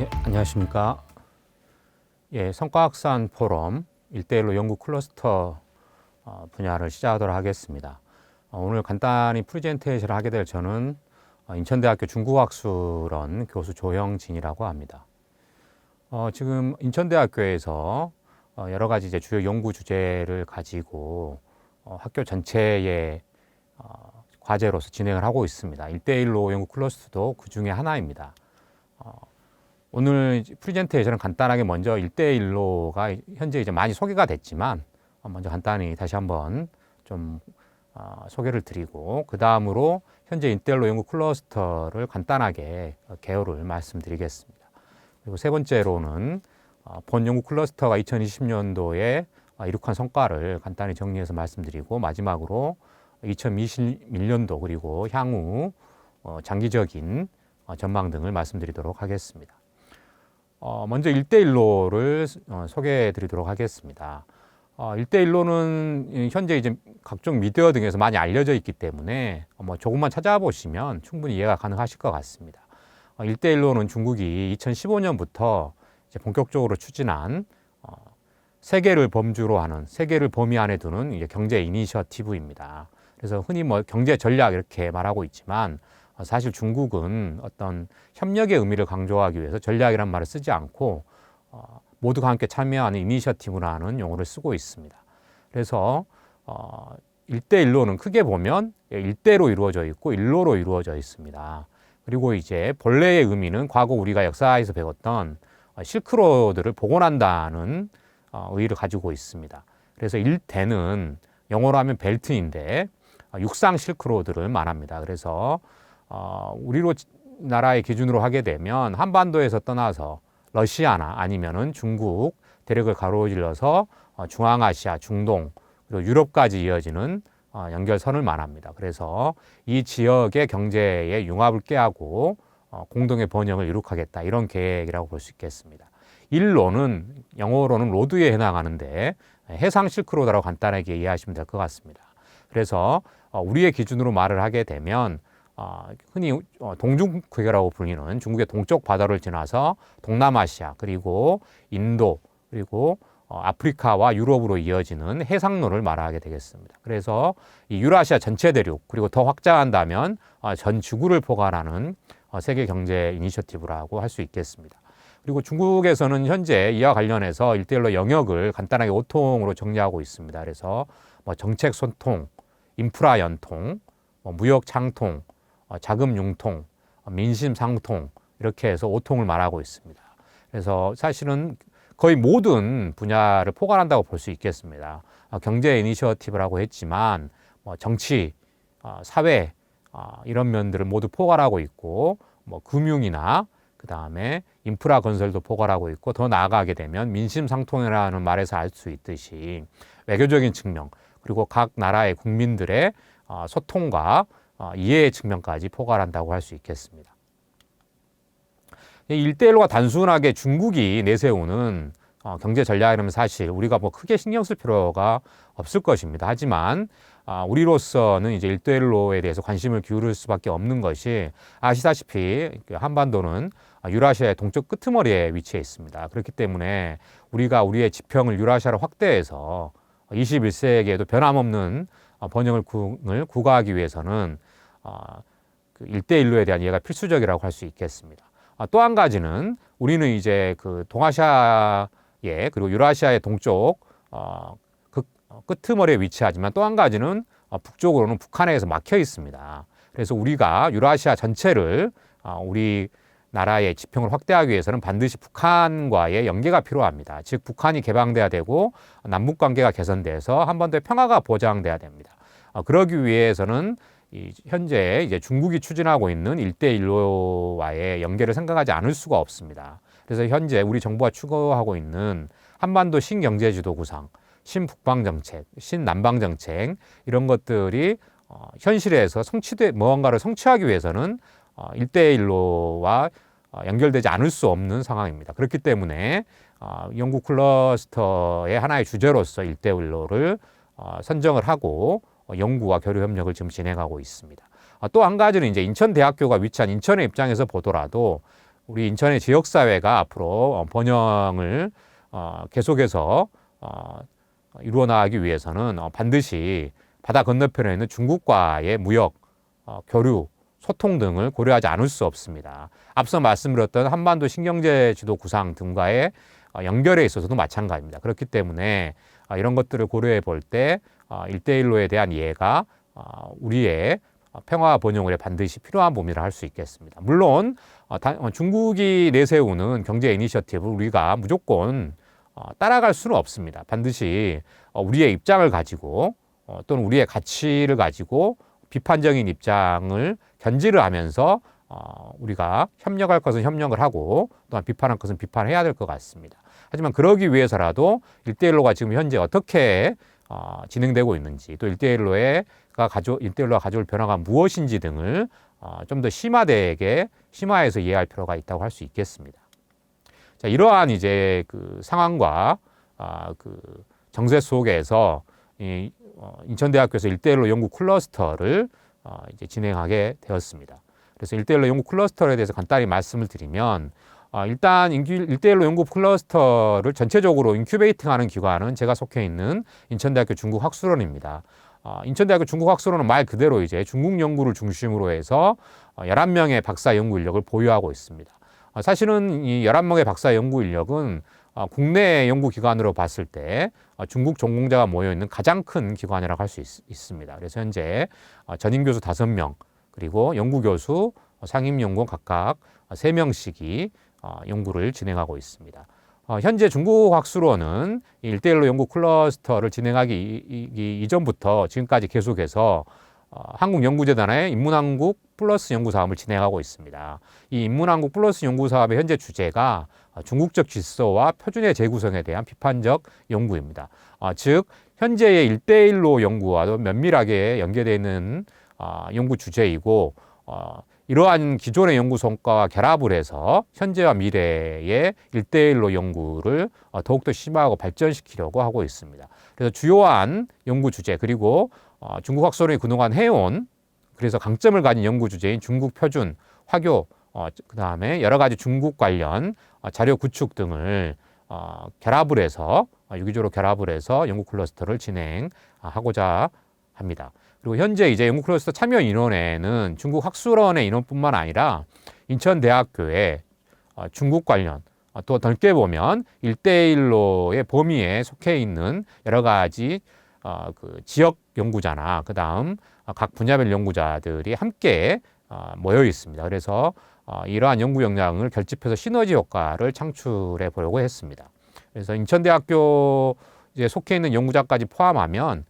안녕하십니까. 성과확산 포럼 1대1로 연구 클러스터 분야를 시작하도록 하겠습니다. 오늘 간단히 프레젠테이션을 하게 될 저는 인천대학교 중국학술원 교수 조형진이라고 합니다. 지금 인천대학교에서 여러 가지 이제 주요 연구 주제를 가지고 학교 전체의 과제로서 진행을 하고 있습니다. 1대1로 연구 클러스터도 그 중에 하나입니다. 오늘 프레젠테이션은 간단하게 먼저 1대1로가 현재 이제 많이 소개가 됐지만 먼저 간단히 다시 한번 좀 소개를 드리고 그 다음으로 현재 1대1로 연구 클러스터를 간단하게 개요를 말씀드리겠습니다. 그리고 세 번째로는 본 연구 클러스터가 2020년도에 이룩한 성과를 간단히 정리해서 말씀드리고 마지막으로 2021년도 그리고 향후 장기적인 전망 등을 말씀드리도록 하겠습니다. 먼저 1대1로를 소개해 드리도록 하겠습니다. 1대1로는 현재 이제 각종 미디어 등에서 많이 알려져 있기 때문에 조금만 찾아보시면 충분히 이해가 가능하실 것 같습니다. 1대1로는 중국이 2015년부터 이제 본격적으로 추진한 세계를 범주로 하는, 세계를 범위 안에 두는 이제 경제 이니셔티브입니다. 그래서 흔히 경제 전략 이렇게 말하고 있지만 사실 중국은 어떤 협력의 의미를 강조하기 위해서 전략이란 말을 쓰지 않고 모두가 함께 참여하는 이니셔티브라는 용어를 쓰고 있습니다. 그래서 1대1로는 크게 보면 1대로 이루어져 있고 1로로 이루어져 있습니다. 그리고 이제 본래의 의미는 과거 우리가 역사에서 배웠던 실크로드를 복원한다는 의의를 가지고 있습니다. 그래서 1대는 영어로 하면 벨트인데 육상 실크로드를 말합니다. 그래서 우리로 나라의 기준으로 하게 되면 한반도에서 떠나서 러시아나 아니면은 중국 대륙을 가로질러서 중앙아시아, 중동 그리고 유럽까지 이어지는 연결선을 말합니다. 그래서 이 지역의 경제의 융합을 꾀하고 공동의 번영을 이룩하겠다 이런 계획이라고 볼 수 있겠습니다. 1로는 영어로는 로드에 해당하는데 해상 실크로드라고 간단하게 이해하시면 될 것 같습니다. 그래서 우리의 기준으로 말을 하게 되면 흔히 동중국해라고 불리는 중국의 동쪽 바다를 지나서 동남아시아 그리고 인도 그리고 아프리카와 유럽으로 이어지는 해상로를 말하게 되겠습니다. 그래서 이 유라시아 전체 대륙 그리고 더 확장한다면 전 지구를 포괄하는 세계 경제 이니셔티브라고 할 수 있겠습니다. 그리고 중국에서는 현재 이와 관련해서 1대1로 영역을 간단하게 5통으로 정리하고 있습니다. 그래서 정책 소통, 인프라 연통, 무역 창통, 자금 융통, 민심 상통 이렇게 해서 5통을 말하고 있습니다. 그래서 사실은 거의 모든 분야를 포괄한다고 볼 수 있겠습니다. 경제 이니셔티브라고 했지만 정치, 사회 이런 면들을 모두 포괄하고 있고 금융이나 그 다음에 인프라 건설도 포괄하고 있고 더 나아가게 되면 민심 상통이라는 말에서 알 수 있듯이 외교적인 측면 그리고 각 나라의 국민들의 소통과 이해의 측면까지 포괄한다고 할 수 있겠습니다. 1대1로가 단순하게 중국이 내세우는 경제 전략이라면 사실 우리가 크게 신경 쓸 필요가 없을 것입니다. 하지만 우리로서는 이제 1대1로에 대해서 관심을 기울일 수밖에 없는 것이 아시다시피 한반도는 유라시아의 동쪽 끄트머리에 위치해 있습니다. 그렇기 때문에 우리가 우리의 지평을 유라시아로 확대해서 21세기에도 변함없는 번영을 구가하기 위해서는 1대1로에 대한 이해가 필수적이라고 할 수 있겠습니다. 또 한 가지는 우리는 이제 동아시아의 그리고 유라시아의 동쪽 끄트머리에 위치하지만 또 한 가지는 북쪽으로는 북한에서 막혀 있습니다. 그래서 우리가 유라시아 전체를 우리 나라의 지평을 확대하기 위해서는 반드시 북한과의 연계가 필요합니다. 즉 북한이 개방돼야 되고 남북 관계가 개선돼서 한반도의 평화가 보장돼야 됩니다. 그러기 위해서는 현재 이제 중국이 추진하고 있는 1대1로와의 연계를 생각하지 않을 수가 없습니다. 그래서 현재 우리 정부가 추구하고 있는 한반도 신경제지도 구상, 신북방정책, 신남방정책 이런 것들이 현실에서 무언가를 성취하기 위해서는 1대1로와 연결되지 않을 수 없는 상황입니다. 그렇기 때문에 연구 클러스터의 하나의 주제로서 1대1로를 선정을 하고 연구와 교류 협력을 지금 진행하고 있습니다. 또 한 가지는 이제 인천대학교가 위치한 인천의 입장에서 보더라도 우리 인천의 지역사회가 앞으로 번영을 계속해서 이루어 나가기 위해서는 반드시 바다 건너편에 있는 중국과의 무역, 교류, 소통 등을 고려하지 않을 수 없습니다. 앞서 말씀드렸던 한반도 신경제 지도 구상 등과의 연결에 있어서도 마찬가지입니다. 그렇기 때문에 이런 것들을 고려해 볼 때 1대1로에 대한 이해가 우리의 평화 번영에 반드시 필요한 부분이라 할 수 있겠습니다. 물론 중국이 내세우는 경제 이니셔티브를 우리가 무조건 따라갈 수는 없습니다. 반드시 우리의 입장을 가지고 또는 우리의 가치를 가지고 비판적인 입장을 견지를 하면서 우리가 협력할 것은 협력을 하고 또한 비판할 것은 비판해야 될 것 같습니다. 하지만 그러기 위해서라도 1대1로가 지금 현재 어떻게 진행되고 있는지 또 1대1로가 가져올 변화가 무엇인지 등을 좀 더 심화해서 이해할 필요가 있다고 할 수 있겠습니다. 자, 이러한 이제 그 상황과 그 정세 속에서 인천대학교에서 1대1로 연구 클러스터를 이제 진행하게 되었습니다. 그래서 1대1로 연구 클러스터에 대해서 간단히 말씀을 드리면 일단 1대1로 연구 클러스터를 전체적으로 인큐베이팅하는 기관은 제가 속해 있는 인천대학교 중국학술원입니다. 인천대학교 중국학술원은 말 그대로 이제 중국 연구를 중심으로 해서 11명의 박사 연구 인력을 보유하고 있습니다. 사실은 이 11명의 박사 연구 인력은 국내 연구기관으로 봤을 때 중국 전공자가 모여있는 가장 큰 기관이라고 할 수 있습니다. 그래서 현재 전임교수 5명 그리고 연구교수, 상임연구원 각각 3명씩이 연구를 진행하고 있습니다. 현재 중국학술원은 1대1로 연구 클러스터를 진행하기 이전부터 지금까지 계속해서 한국연구재단의 인문한국 플러스 연구사업을 진행하고 있습니다. 이 인문한국 플러스 연구사업의 현재 주제가 중국적 질서와 표준의 재구성에 대한 비판적 연구입니다. 즉 현재의 1대1로 연구와도 면밀하게 연계되어 있는 연구 주제이고 이러한 기존의 연구 성과와 결합을 해서 현재와 미래의 1대1로 연구를 더욱더 심화하고 발전시키려고 하고 있습니다. 그래서 주요한 연구 주제 그리고 중국학술원이 그동안 해온 그래서 강점을 가진 연구 주제인 중국 표준, 화교, 그 다음에 여러 가지 중국 관련 자료 구축 등을 결합을 해서 유기적으로 결합을 해서 연구 클러스터를 진행하고자 합니다. 그리고 현재 이제 연구 클러스터 참여 인원에는 중국 학술원의 인원뿐만 아니라 인천대학교의 중국 관련 또 넓게 보면 1대1로의 범위에 속해 있는 여러 가지 그 지역 연구자나 그 다음 각 분야별 연구자들이 함께 모여 있습니다. 그래서 이러한 연구 역량을 결집해서 시너지 효과를 창출해 보려고 했습니다. 그래서 인천대학교 이제 속해 있는 연구자까지 포함하면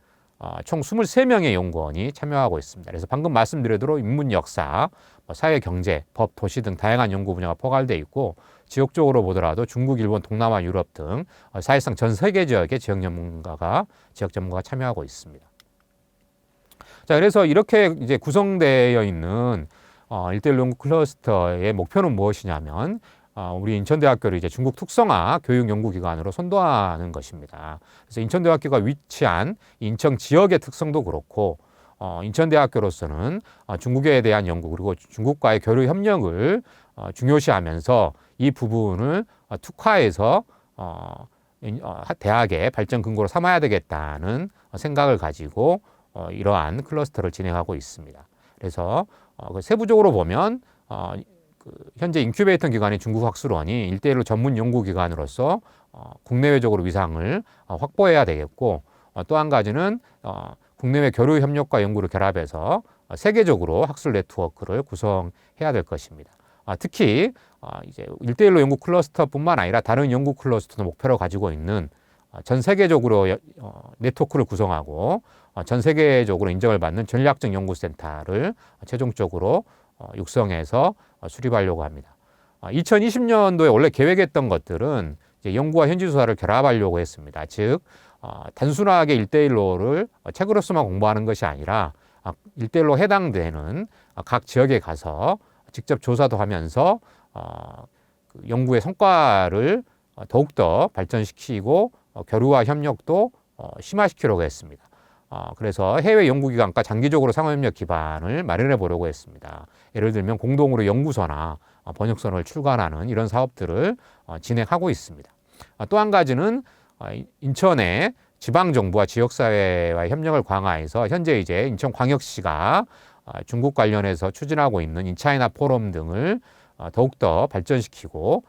총 23명의 연구원이 참여하고 있습니다. 그래서 방금 말씀드린 대로 인문 역사, 사회 경제, 법, 도시 등 다양한 연구 분야가 포괄되어 있고 지역적으로 보더라도 중국, 일본, 동남아, 유럽 등 사실상 전 세계 지역의 지역 전문가가 참여하고 있습니다. 자, 그래서 이렇게 이제 구성되어 있는 1대1 연구 클러스터의 목표는 무엇이냐면 우리 인천대학교를 이제 중국 특성화 교육연구기관으로 선도하는 것입니다. 그래서 인천대학교가 위치한 인천 지역의 특성도 그렇고 인천대학교로서는 중국에 대한 연구 그리고 중국과의 교류 협력을 중요시하면서 이 부분을 특화해서 대학의 발전 근거로 삼아야 되겠다는 생각을 가지고 이러한 클러스터를 진행하고 있습니다. 그래서 세부적으로 보면 현재 인큐베이터 기관인 중국학술원이 1대1로 전문 연구기관으로서 국내외적으로 위상을 확보해야 되겠고 또 한 가지는 국내외 교류 협력과 연구를 결합해서 세계적으로 학술 네트워크를 구성해야 될 것입니다. 특히 이제 1대1로 연구 클러스터뿐만 아니라 다른 연구 클러스터도 목표로 가지고 있는 전 세계적으로 네트워크를 구성하고 전 세계적으로 인정을 받는 전략적 연구센터를 최종적으로 육성해서 수립하려고 합니다. 2020년도에 원래 계획했던 것들은 이제 연구와 현지조사를 결합하려고 했습니다. 즉 단순하게 1대1로를 책으로서만 공부하는 것이 아니라 1대1로 해당되는 각 지역에 가서 직접 조사도 하면서 그 연구의 성과를 더욱더 발전시키고 교류와 협력도 심화시키려고 했습니다. 그래서 해외 연구기관과 장기적으로 상호협력 기반을 마련해 보려고 했습니다. 예를 들면 공동으로 연구소나 번역선을 출간하는 이런 사업들을 진행하고 있습니다. 또 한 가지는 인천의 지방정부와 지역사회와의 협력을 강화해서 현재 이제 인천광역시가 중국 관련해서 추진하고 있는 인차이나 포럼 등을 더욱더 발전시키고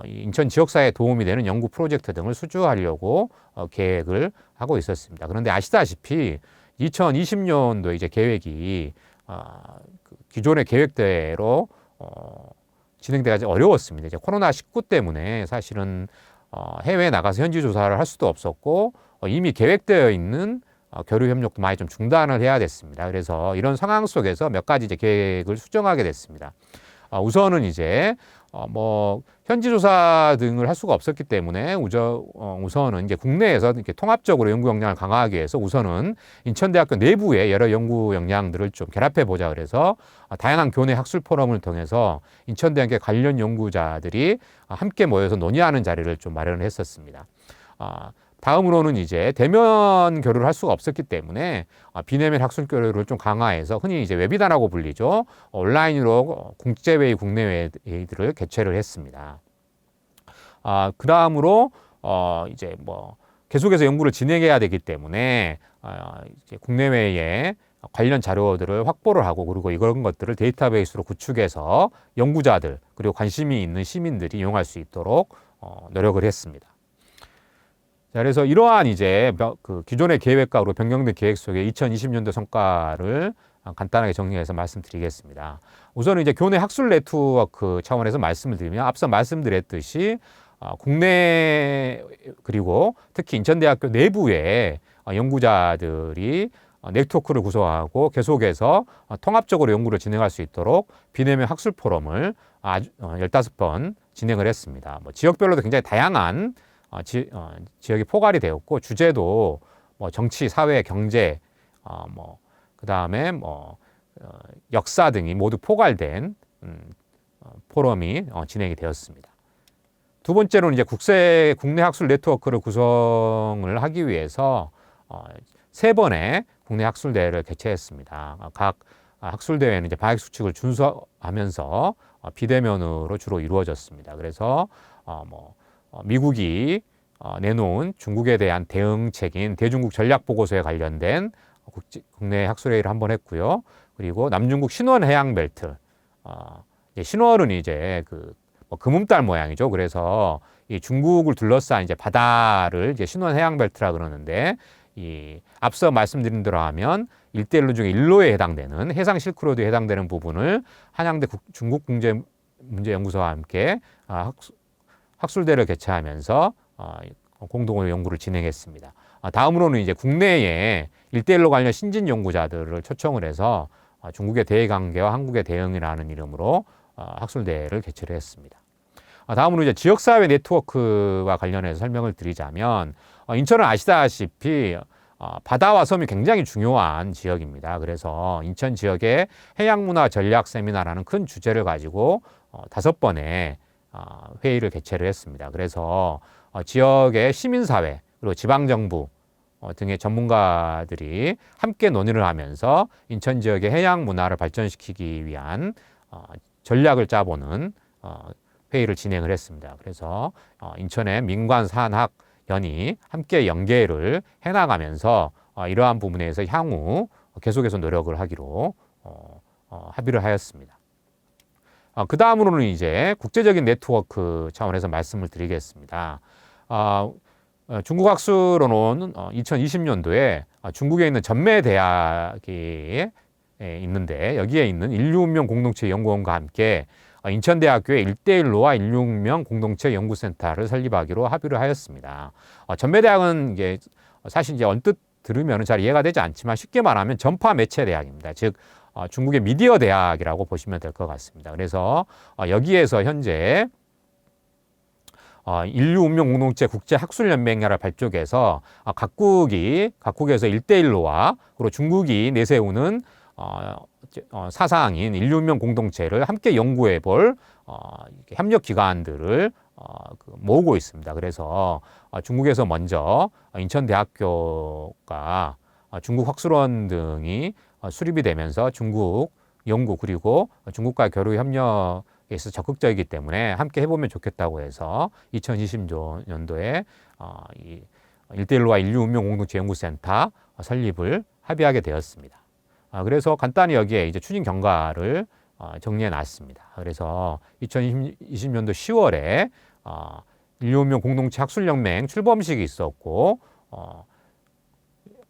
인천 지역사회에 도움이 되는 연구 프로젝트 등을 수주하려고 계획을 하고 있었습니다. 그런데 아시다시피 2020년도 이제 계획이 기존의 계획대로 진행되기 어려웠습니다. 이제 코로나19 때문에 사실은 해외에 나가서 현지 조사를 할 수도 없었고 이미 계획되어 있는 교류 협력도 많이 좀 중단을 해야 됐습니다. 그래서 이런 상황 속에서 몇 가지 이제 계획을 수정하게 됐습니다. 우선은 이제 현지 조사 등을 할 수가 없었기 때문에 우선은 이제 국내에서 이렇게 통합적으로 연구 역량을 강화하기 위해서 우선은 인천대학교 내부의 여러 연구 역량들을 좀 결합해 보자 그래서 다양한 교내 학술 포럼을 통해서 인천대학교 관련 연구자들이 함께 모여서 논의하는 자리를 좀 마련을 했었습니다. 다음으로는 이제 대면 교류를 할 수가 없었기 때문에 비대면 학술 교류를 좀 강화해서 흔히 이제 웨비단이라고 불리죠. 온라인으로 국제회의, 국내회의들을 개최를 했습니다. 그 다음으로 이제 계속해서 연구를 진행해야 되기 때문에 이제 국내외에 관련 자료들을 확보를 하고 그리고 이런 것들을 데이터베이스로 구축해서 연구자들 그리고 관심이 있는 시민들이 이용할 수 있도록 노력을 했습니다. 자, 그래서 이러한 이제 그 기존의 계획과 그리고 변경된 계획 속에 2020년도 성과를 간단하게 정리해서 말씀드리겠습니다. 우선은 이제 교내 학술 네트워크 차원에서 말씀을 드리면 앞서 말씀드렸듯이 국내 그리고 특히 인천대학교 내부의 연구자들이 네트워크를 구성하고 계속해서 통합적으로 연구를 진행할 수 있도록 비대면 학술 포럼을 15번 진행을 했습니다. 지역별로도 굉장히 다양한 지역이 포괄이 되었고 주제도 정치, 사회, 경제, 그 다음에 역사 등이 모두 포괄된 포럼이 진행이 되었습니다. 두 번째로는 이제 국내 학술 네트워크를 구성을 하기 위해서 3번의 국내 학술 대회를 개최했습니다. 각 학술 대회는 이제 방역 수칙을 준수하면서 비대면으로 주로 이루어졌습니다. 그래서 미국이 내놓은 중국에 대한 대응책인 대중국 전략보고서에 관련된 국내 학술회의를 한번 했고요. 그리고 남중국 신원 해양벨트, 신원은 이제 금음달 모양이죠. 그래서 이 중국을 둘러싼 이제 바다를 이제 신원 해양벨트라 그러는데 앞서 말씀드린 대로 하면 일대일로 중에 일로에 해당되는 해상 실크로드에 해당되는 부분을 한양대 중국문제연구소와 함께 학술대를 개최하면서 공동으로 연구를 진행했습니다. 다음으로는 이제 국내에 일대일로 관련 신진 연구자들을 초청을 해서 중국의 대외관계와 한국의 대응이라는 이름으로 학술대회를 개최를 했습니다. 다음으로 이제 지역사회 네트워크와 관련해서 설명을 드리자면 인천은 아시다시피 바다와 섬이 굉장히 중요한 지역입니다. 그래서 인천 지역의 해양문화 전략 세미나라는 큰 주제를 가지고 5번의 회의를 개최를 했습니다. 그래서 지역의 시민사회 그리고 지방정부 등의 전문가들이 함께 논의를 하면서 인천 지역의 해양 문화를 발전시키기 위한 전략을 짜보는 회의를 진행을 했습니다. 그래서 인천의 민관, 산학, 연이 함께 연계를 해나가면서 이러한 부분에서 향후 계속해서 노력을 하기로 합의를 하였습니다. 그 다음으로는 이제 국제적인 네트워크 차원에서 말씀을 드리겠습니다. 중국 학술원은 2020년도에 중국에 있는 전매대학이 있는데 여기에 있는 인류운명 공동체 연구원과 함께 인천대학교의 1대1로와 인류운명 공동체 연구센터를 설립하기로 합의를 하였습니다. 전매대학은 이게 사실 이제 언뜻 들으면 잘 이해가 되지 않지만 쉽게 말하면 전파 매체 대학입니다. 즉 중국의 미디어 대학이라고 보시면 될 것 같습니다. 그래서 여기에서 현재 인류운명공동체 국제학술연맹회를 발족해서 각국에서 1대1로와 그리고 중국이 내세우는 사상인 인류운명공동체를 함께 연구해 볼 협력기관들을 모으고 있습니다. 그래서 중국에서 먼저 인천대학교가 중국 학술원 등이 수립이 되면서 중국 연구 그리고 중국과의 교류 협력에서 적극적이기 때문에 함께 해보면 좋겠다고 해서 2020년도에 이 1대1로와 인류운명공동체연구센터 설립을 합의하게 되었습니다. 그래서 간단히 여기에 이제 추진 경과를 정리해 놨습니다. 그래서 2020년도 10월에 인류운명공동체 학술연맹 출범식이 있었고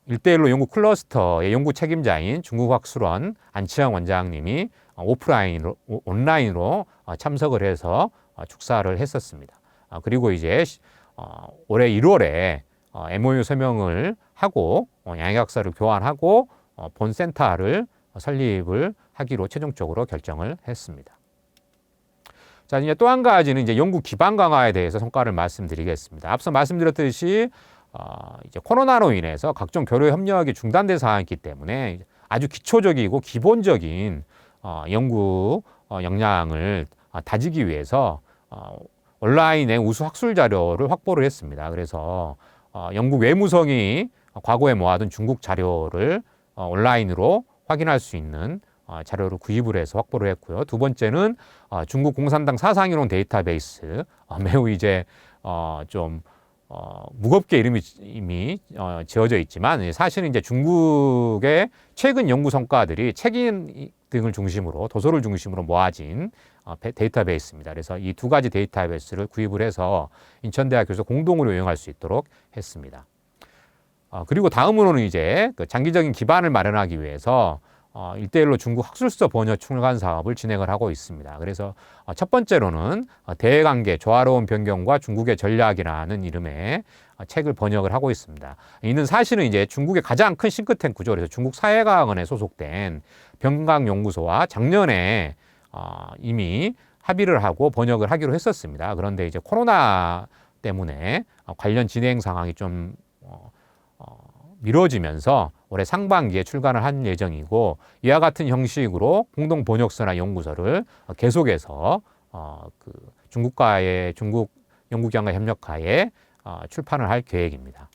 1대1로 연구 클러스터의 연구 책임자인 중국 학술원 안치영 원장님이 온라인으로 참석을 해서 축사를 했었습니다. 그리고 이제 올해 1월에 MOU 서명을 하고 양해각서를 교환하고 본 센터를 설립을 하기로 최종적으로 결정을 했습니다. 자, 이제 또 한 가지는 이제 연구 기반 강화에 대해서 성과를 말씀드리겠습니다. 앞서 말씀드렸듯이 이제 코로나로 인해서 각종 교류 협력이 중단된 상황이기 때문에 아주 기초적이고 기본적인 연구 역량을 다지기 위해서 온라인의 우수 학술 자료를 확보를 했습니다. 그래서 연구 외무성이 과거에 모아둔 중국 자료를 온라인으로 확인할 수 있는 자료를 구입을 해서 확보를 했고요. 두 번째는 중국 공산당 사상이론 데이터베이스, 매우 이제 좀 무겁게 이름이 지어져 있지만 사실은 이제 중국의 최근 연구 성과들이 책임 등을 중심으로 도서를 중심으로 모아진 데이터베이스입니다. 그래서 이 두 가지 데이터베이스를 구입을 해서 인천대학교에서 공동으로 이용할 수 있도록 했습니다. 그리고 다음으로는 이제 그 장기적인 기반을 마련하기 위해서 1대1로 중국 학술서 번역 출간 사업을 진행을 하고 있습니다. 그래서 첫 번째로는 대외관계 조화로운 변경과 중국의 전략이라는 이름의 책을 번역을 하고 있습니다. 이는 사실은 이제 중국의 가장 큰 싱크탱크죠. 그래서 중국 사회과학원에 소속된 병강연구소와 작년에 이미 합의를 하고 번역을 하기로 했었습니다. 그런데 이제 코로나 때문에 관련 진행 상황이 좀 미뤄지면서 올해 상반기에 출간을 한 예정이고, 이와 같은 형식으로 공동 번역서나 연구서를 계속해서 그 중국과의 중국 연구기관과 협력하에 출판을 할 계획입니다.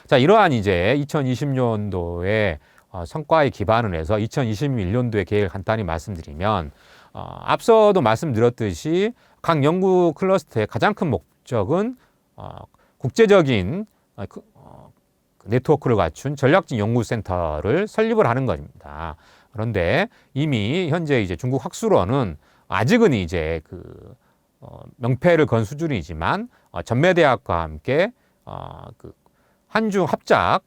자, 이러한 이제 2020년도에 성과에 기반을 해서 2021년도의 계획을 간단히 말씀드리면, 앞서도 말씀드렸듯이 각 연구 클러스터의 가장 큰 목적은 국제적인 네트워크를 갖춘 전략적 연구센터를 설립을 하는 겁니다. 그런데 이미 현재 이제 중국 학술원은 아직은 이제 그 명패를 건 수준이지만 전매대학과 함께 그 한중 합작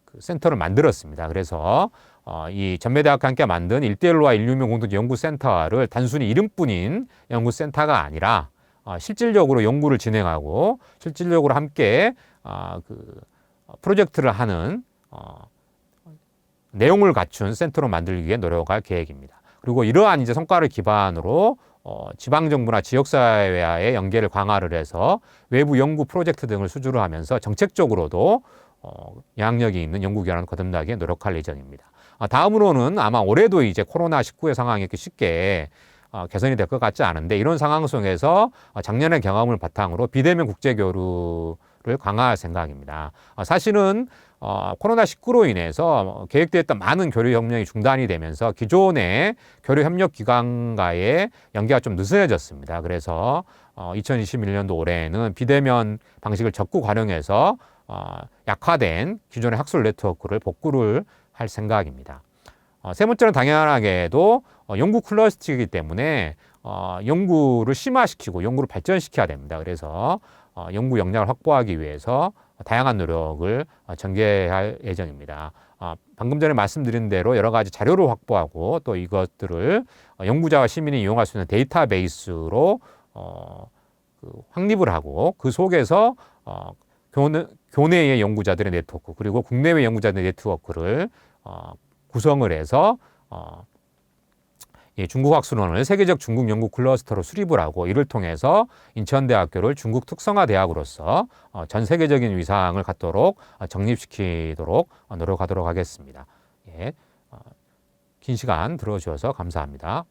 그 센터를 만들었습니다. 그래서 이 전매대학과 함께 만든 1대1로와 인류명 공동 연구센터를 단순히 이름뿐인 연구센터가 아니라 실질적으로 연구를 진행하고 실질적으로 함께 그 프로젝트를 하는 내용을 갖춘 센터로 만들기 위해 노력할 계획입니다. 그리고 이러한 이제 성과를 기반으로 지방정부나 지역사회와의 연계를 강화를 해서 외부 연구 프로젝트 등을 수주를 하면서 정책적으로도 영향력이 있는 연구기관을 거듭나기 위해 노력할 예정입니다. 다음으로는 아마 올해도 이제 코로나19의 상황이 이렇게 쉽게 개선이 될 것 같지 않은데, 이런 상황 속에서 작년의 경험을 바탕으로 비대면 국제교류를 강화할 생각입니다. 사실은 코로나19로 인해서 계획되었던 많은 교류 협력이 중단이 되면서 기존의 교류 협력 기관과의 연계가 좀 느슨해졌습니다. 그래서 2021년도 올해에는 비대면 방식을 적극 활용해서 약화된 기존의 학술 네트워크를 복구를 할 생각입니다. 세 번째는 당연하게도 연구 클러스터이기 때문에 연구를 심화시키고 연구를 발전시켜야 됩니다. 그래서 연구 역량을 확보하기 위해서 다양한 노력을 전개할 예정입니다. 방금 전에 말씀드린 대로 여러 가지 자료를 확보하고 또 이것들을 연구자와 시민이 이용할 수 있는 데이터베이스로 확립을 하고, 그 속에서 교내의 연구자들의 네트워크 그리고 국내외 연구자들의 네트워크를 구성을 해서 중국 학술원을 세계적 중국 연구 클러스터로 수립을 하고, 이를 통해서 인천대학교를 중국 특성화 대학으로서 전 세계적인 위상을 갖도록 정립시키도록 노력하도록 하겠습니다. 긴 시간 들어주셔서 감사합니다.